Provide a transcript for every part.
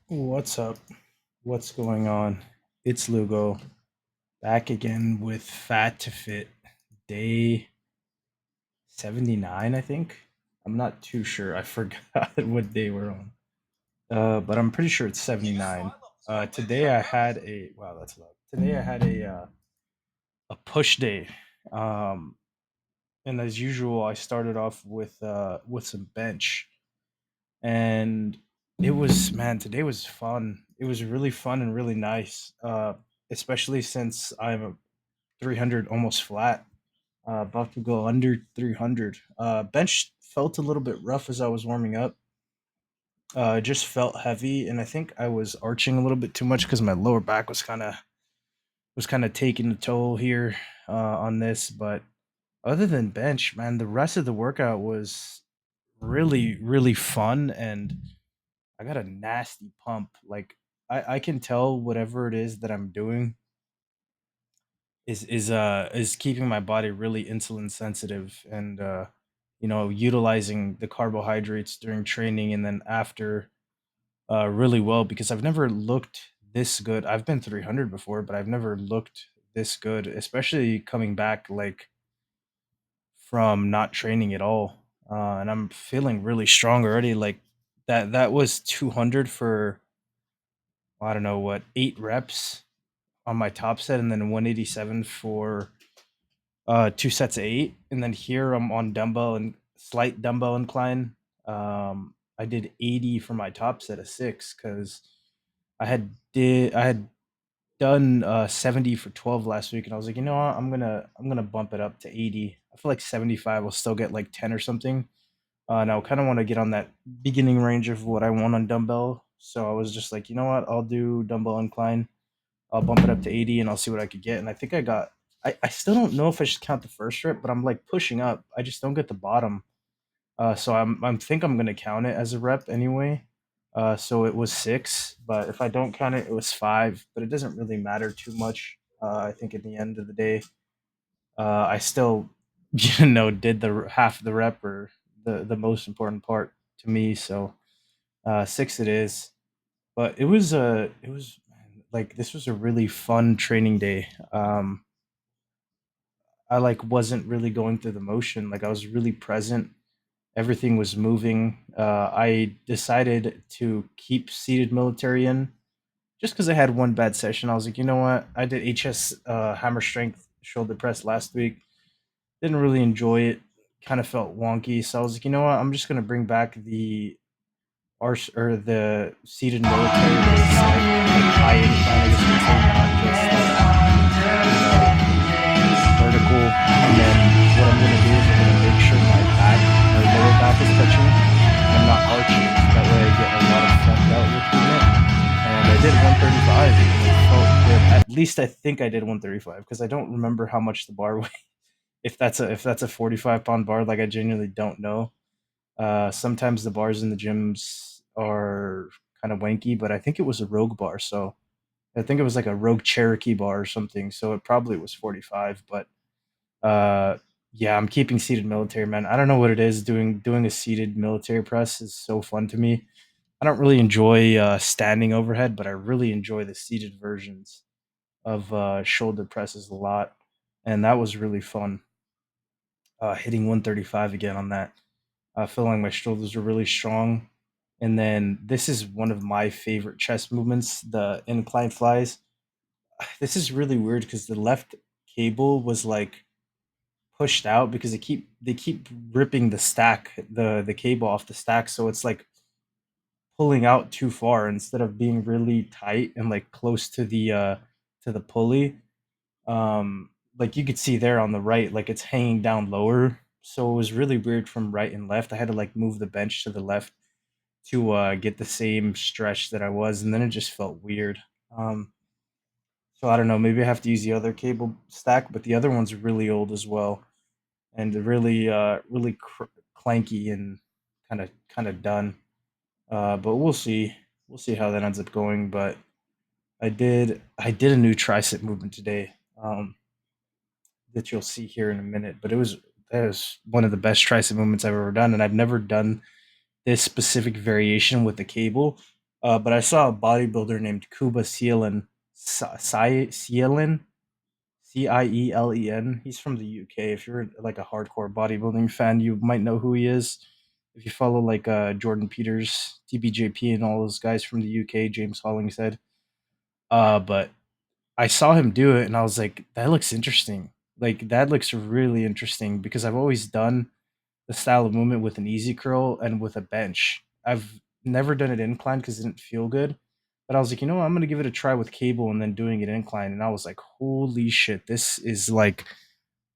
What's up? What's going on? It's Lugo back again with Fat to Fit day 79, I think. I'm not too sure. I forgot what day we're on. But I'm pretty sure it's 79. Today I had a wow, that's loud. Today I had a push day. Um and as usual I started off with some bench and it was man today was fun. It was really fun and really nice, especially since I'm a 300 almost flat, about to go under 300. Bench felt a little bit rough as I was warming up. It just felt heavy, and I think I was arching a little bit too much because my lower back was kind of taking a toll here on this. But other than bench, man, the rest of the workout was really really fun, and I got a nasty pump. Like I can tell whatever it is that I'm doing is keeping my body really insulin sensitive, and utilizing the carbohydrates during training and then after really well, because I've never looked this good. I've been 300 before, but I've never looked this good, especially coming back like from not training at all. And I'm feeling really strong already. Like that was 200 for I don't know what, 8 reps on my top set, and then 187 for 2 sets of 8. And then here I'm on dumbbell and slight dumbbell incline. I did 80 for my top set of 6 because I had done 70 for 12 last week, and I was like, you know what, I'm gonna bump it up to 80. I feel like 75 will still get like 10 or something. And I kind of want to get on that beginning range of what I want on dumbbell. So I was just like, you know what, I'll do dumbbell incline. I'll bump it up to 80 and I'll see what I could get. And I think I still don't know if I should count the first rep, but I'm like pushing up. I just don't get the bottom. So I'm think I'm gonna count it as a rep anyway. So it was 6, but if I don't count it, it was 5. But it doesn't really matter too much. I think at the end of the day, I still, did the half of the rep, or the most important part to me. So 6 it is. But it was man, like this was a really fun training day. I like wasn't really going through the motion. Like I was really present. Everything was moving. I decided to keep seated military in just because I had one bad session. I was like, you know what? I did HS hammer strength shoulder press last week. Didn't really enjoy it. Kind of felt wonky. So I was like, you know what? I'm just gonna bring back the arch or the seated military with slight like high incline, I guess you could say, not just vertical. And then what I'm gonna do is I'm gonna make sure my lower back is touching. I'm not arching, so that way I get a lot of front delt recruitment. And I did 135, and it felt good. At least I think I did 135 because I don't remember how much the bar weighed. If that's a 45-pound bar, like I genuinely don't know. Sometimes the bars in the gyms are kind of wanky, but I think it was a Rogue bar, so I think it was like a Rogue Cherokee bar or something. So it probably was 45, but uh, yeah, I'm keeping seated military, man. I don't know what it is. Doing a seated military press is so fun to me. I don't really enjoy standing overhead, but I really enjoy the seated versions of shoulder presses a lot, and that was really fun. Hitting 135 again on that. Feeling like my shoulders are really strong. And then this is one of my favorite chest movements, the incline flies. This is really weird because the left cable was like pushed out because they keep ripping the cable off the stack, so it's like pulling out too far instead of being really tight and like close to the pulley. Like you could see there on the right, like it's hanging down lower. So it was really weird from right and left. I had to like move the bench to the left to get the same stretch that I was, and then it just felt weird. Um, so I don't know. Maybe I have to use the other cable stack, but the other one's really old as well, and really really clanky and kind of done. But we'll see. We'll see how that ends up going. But I did a new tricep movement today. That you'll see here in a minute. But that was one of the best tricep movements I've ever done, and I've never done this specific variation with the cable. But I saw a bodybuilder named Kuba Cielen, Cielen, Cielen. He's from the UK. If you're like a hardcore bodybuilding fan, you might know who he is. If you follow like Jordan Peters, TBJP, and all those guys from the UK, James Hollingshead. But I saw him do it, and I was like, that looks interesting. Like that looks really interesting because I've always done the style of movement with an easy curl and with a bench. I've never done it incline because it didn't feel good. But I was like, you know what? I'm gonna give it a try with cable and then doing it incline. And I was like, holy shit, this is like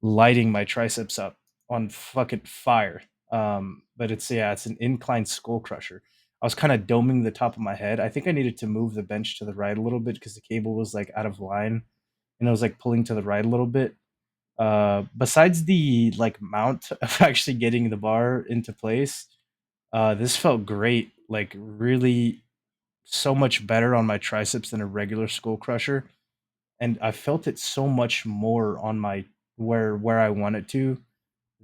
lighting my triceps up on fucking fire. But it's yeah, it's an incline skull crusher. I was kind of doming the top of my head. I think I needed to move the bench to the right a little bit because the cable was like out of line and I was like pulling to the right a little bit. Besides the like mount of actually getting the bar into place, this felt great. Like really so much better on my triceps than a regular skull crusher. And I felt it so much more on my where I want it to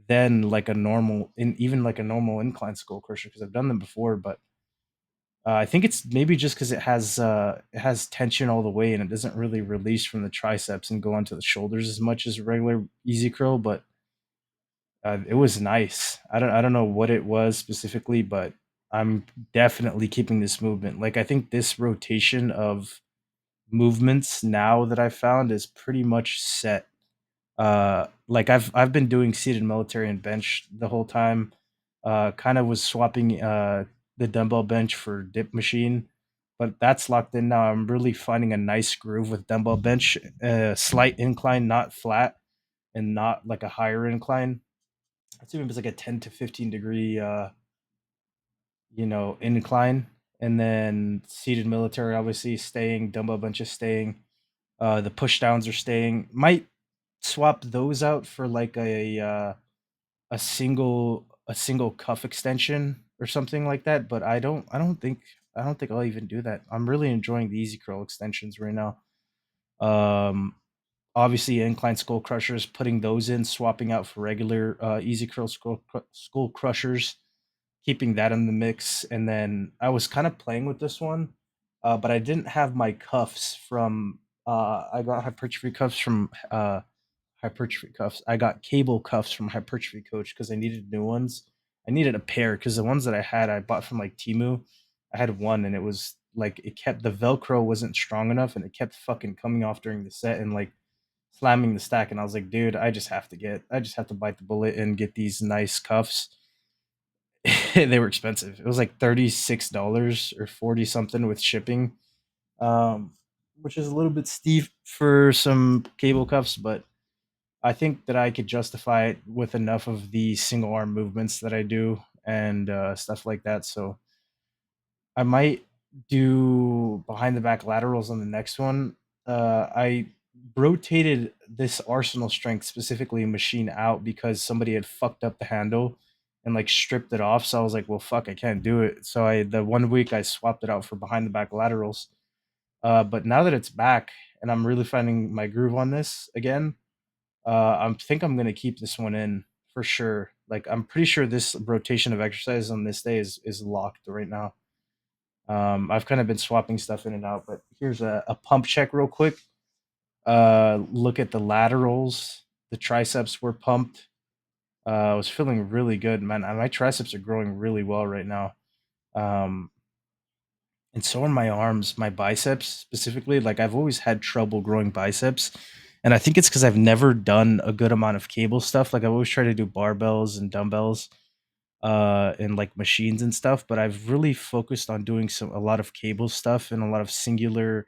than like a normal in even like a normal incline skull crusher because I've done them before, but I think it's maybe just because it has tension all the way and it doesn't really release from the triceps and go onto the shoulders as much as a regular easy curl. But it was nice. I don't know what it was specifically, but I'm definitely keeping this movement. Like I think this rotation of movements now that I found is pretty much set. Like I've been doing seated military and bench the whole time. Kind of was swapping the dumbbell bench for dip machine, but that's locked in now. I'm really finding a nice groove with dumbbell bench, slight incline, not flat, and not like a higher incline. I'd say maybe it's like a 10 to 15 degree, incline, and then seated military obviously staying, dumbbell bench is staying. The push downs are staying. Might swap those out for like a single cuff extension or something like that. But I don't think I'll even do that. I'm really enjoying the easy curl extensions right now. Um, Obviously incline skull crushers, putting those in, swapping out for regular easy curl skull crushers, keeping that in the mix. And then I was kind of playing with this one, but I didn't have my cuffs from. I got hypertrophy cuffs from hypertrophy cuffs. I got cable cuffs from Hypertrophy Coach because I needed new ones. I needed a pair because the ones that I had I bought from like Timu. I had one and it was like it kept the Velcro wasn't strong enough and it kept fucking coming off during the set and like slamming the stack. And I was like, dude, I just have to bite the bullet and get these nice cuffs. They were expensive. It was like $36 or 40 something with shipping, um, which is a little bit steep for some cable cuffs, but I think that I could justify it with enough of the single arm movements that I do and stuff like that. So I might do behind the back laterals on the next one. I rotated this Arsenal strength specifically machine out because somebody had fucked up the handle and like stripped it off. So I was like, well, fuck, I can't do it. So the 1 week I swapped it out for behind the back laterals. But now that it's back and I'm really finding my groove on this again, I think I'm gonna keep this one in for sure. Like I'm pretty sure this rotation of exercises on this day is locked right now. I've kind of been swapping stuff in and out, but here's a pump check real quick. Look at the laterals. The triceps were pumped. I was feeling really good, man. My triceps are growing really well right now. Um, and so are my arms, my biceps specifically. Like I've always had trouble growing biceps, and I think it's because I've never done a good amount of cable stuff. Like I've always tried to do barbells and dumbbells, and like machines and stuff, but I've really focused on doing a lot of cable stuff and a lot of singular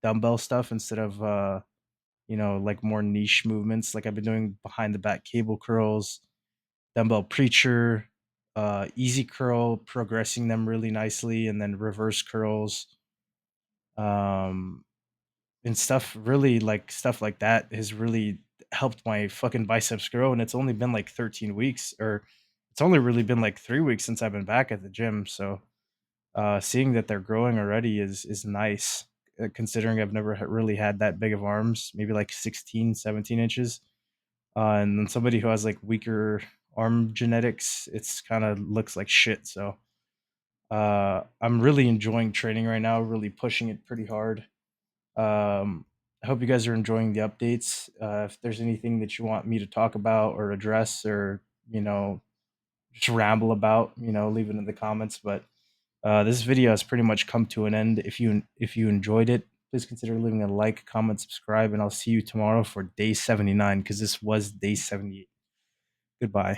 dumbbell stuff instead of like more niche movements. Like I've been doing behind the back cable curls, dumbbell preacher, easy curl, progressing them really nicely, and then reverse curls. Um, and stuff really like stuff like that has really helped my fucking biceps grow, and it's only been like 13 weeks, or it's only really been like 3 weeks since I've been back at the gym. So seeing that they're growing already is nice, considering I've never really had that big of arms, maybe like 16, 17 inches. And then somebody who has like weaker arm genetics, it's kind of looks like shit. So I'm really enjoying training right now, really pushing it pretty hard. I hope you guys are enjoying the updates. If there's anything that you want me to talk about or address or, you know, just ramble about, leave it in the comments. But this video has pretty much come to an end. If you enjoyed it, please consider leaving a like, comment, subscribe, and I'll see you tomorrow for day 79 because this was day 78. Goodbye.